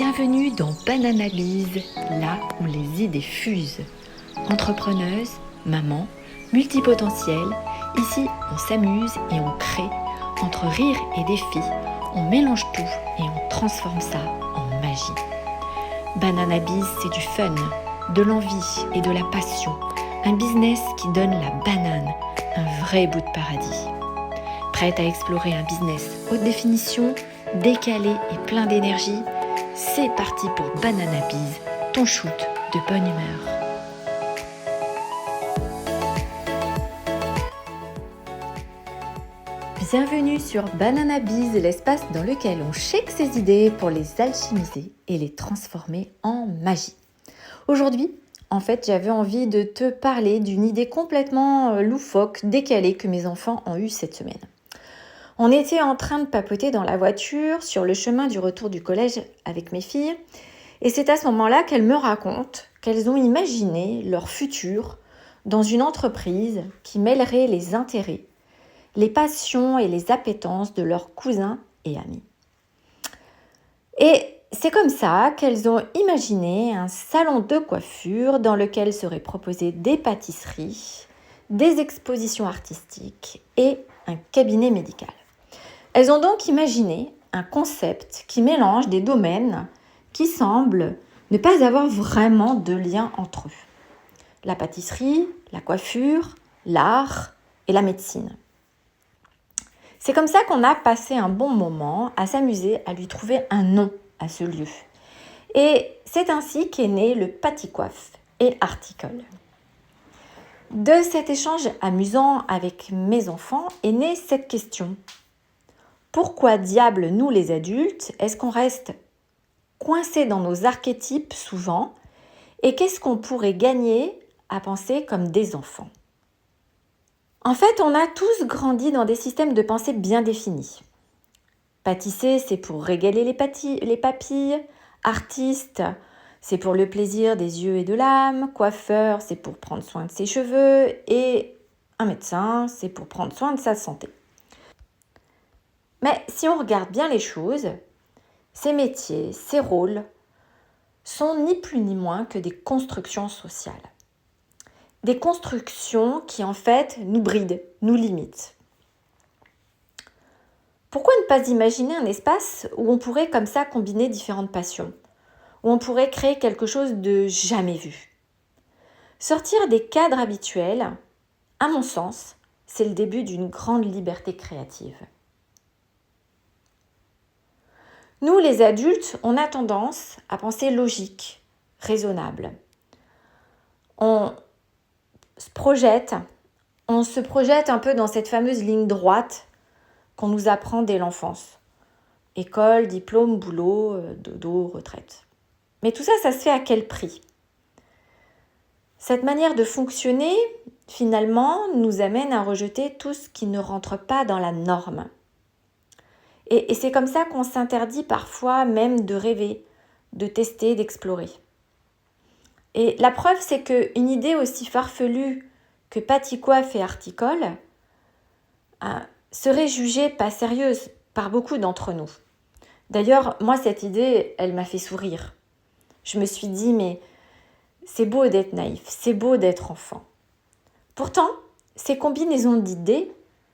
Bienvenue dans Banana Biz, là où les idées fusent. Entrepreneuse, maman, multipotentielle, ici on s'amuse et on crée. Entre rire et défis, on mélange tout et on transforme ça en magie. Banana Biz, c'est du fun, de l'envie et de la passion. Un business qui donne la banane, un vrai bout de paradis. Prête à explorer un business haute définition, décalé et plein d'énergie? C'est parti pour Banana Biz, ton shoot de bonne humeur. Bienvenue sur Banana Biz, l'espace dans lequel on shake ses idées pour les alchimiser et les transformer en magie. Aujourd'hui, en fait, j'avais envie de te parler d'une idée complètement loufoque, décalée que mes enfants ont eue cette semaine. On était en train de papoter dans la voiture sur le chemin du retour du collège avec mes filles et c'est à ce moment-là qu'elles me racontent qu'elles ont imaginé leur futur dans une entreprise qui mêlerait les intérêts, les passions et les appétences de leurs cousins et amis. Et c'est comme ça qu'elles ont imaginé un salon de coiffure dans lequel seraient proposées des pâtisseries, des expositions artistiques et un cabinet médical. Elles ont donc imaginé un concept qui mélange des domaines qui semblent ne pas avoir vraiment de lien entre eux. La pâtisserie, la coiffure, l'art et la médecine. C'est comme ça qu'on a passé un bon moment à s'amuser à lui trouver un nom à ce lieu. Et c'est ainsi qu'est né le Pâticoiffe et Articole. De cet échange amusant avec mes enfants est née cette question. Pourquoi diable, nous les adultes, est-ce qu'on reste coincés dans nos archétypes souvent et qu'est-ce qu'on pourrait gagner à penser comme des enfants? En fait, on a tous grandi dans des systèmes de pensée bien définis. Pâtisser, c'est pour régaler les papilles. Artiste, c'est pour le plaisir des yeux et de l'âme. Coiffeur, c'est pour prendre soin de ses cheveux. Et un médecin, c'est pour prendre soin de sa santé. Mais si on regarde bien les choses, ces métiers, ces rôles sont ni plus ni moins que des constructions sociales. Des constructions qui en fait nous brident, nous limitent. Pourquoi ne pas imaginer un espace où on pourrait comme ça combiner différentes passions, où on pourrait créer quelque chose de jamais vu? Sortir des cadres habituels, à mon sens, c'est le début d'une grande liberté créative. Nous, les adultes, on a tendance à penser logique, raisonnable. On se projette un peu dans cette fameuse ligne droite qu'on nous apprend dès l'enfance. École, diplôme, boulot, dodo, retraite. Mais tout ça, ça se fait à quel prix? Cette manière de fonctionner, finalement, nous amène à rejeter tout ce qui ne rentre pas dans la norme. Et c'est comme ça qu'on s'interdit parfois même de rêver, de tester, d'explorer. Et la preuve, c'est qu'une idée aussi farfelue que Pâticoiffe et Articole serait jugée pas sérieuse par beaucoup d'entre nous. D'ailleurs, moi, cette idée, elle m'a fait sourire. Je me suis dit, mais c'est beau d'être naïf, c'est beau d'être enfant. Pourtant, ces combinaisons d'idées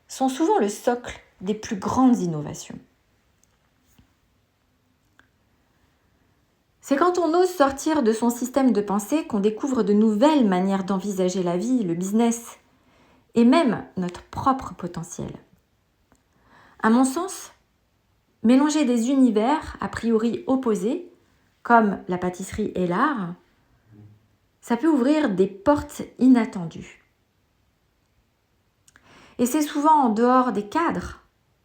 sont souvent le socle des plus grandes innovations. C'est quand on ose sortir de son système de pensée qu'on découvre de nouvelles manières d'envisager la vie, le business et même notre propre potentiel. À mon sens, mélanger des univers a priori opposés, comme la pâtisserie et l'art, ça peut ouvrir des portes inattendues. Et c'est souvent en dehors des cadres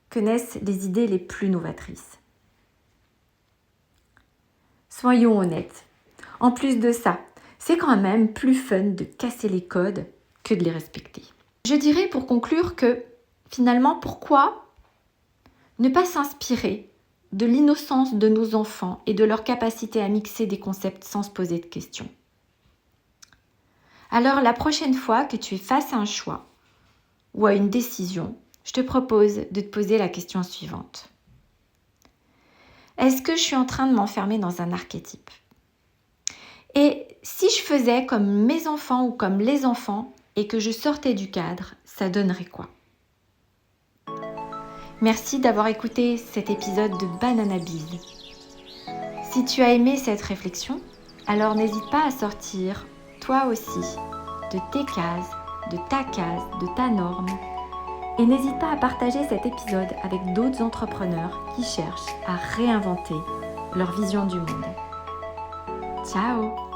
que naissent les idées les plus novatrices. Soyons honnêtes. En plus de ça, c'est quand même plus fun de casser les codes que de les respecter. Je dirais pour conclure que finalement, pourquoi ne pas s'inspirer de l'innocence de nos enfants et de leur capacité à mixer des concepts sans se poser de questions? Alors la prochaine fois que tu es face à un choix ou à une décision, je te propose de te poser la question suivante. Est-ce que je suis en train de m'enfermer dans un archétype? Et si je faisais comme mes enfants ou comme les enfants et que je sortais du cadre, ça donnerait quoi? Merci d'avoir écouté cet épisode de Banana Biz. Si tu as aimé cette réflexion, alors n'hésite pas à sortir, toi aussi, de tes cases, de ta case, de ta norme. Et n'hésite pas à partager cet épisode avec d'autres entrepreneurs qui cherchent à réinventer leur vision du monde. Ciao!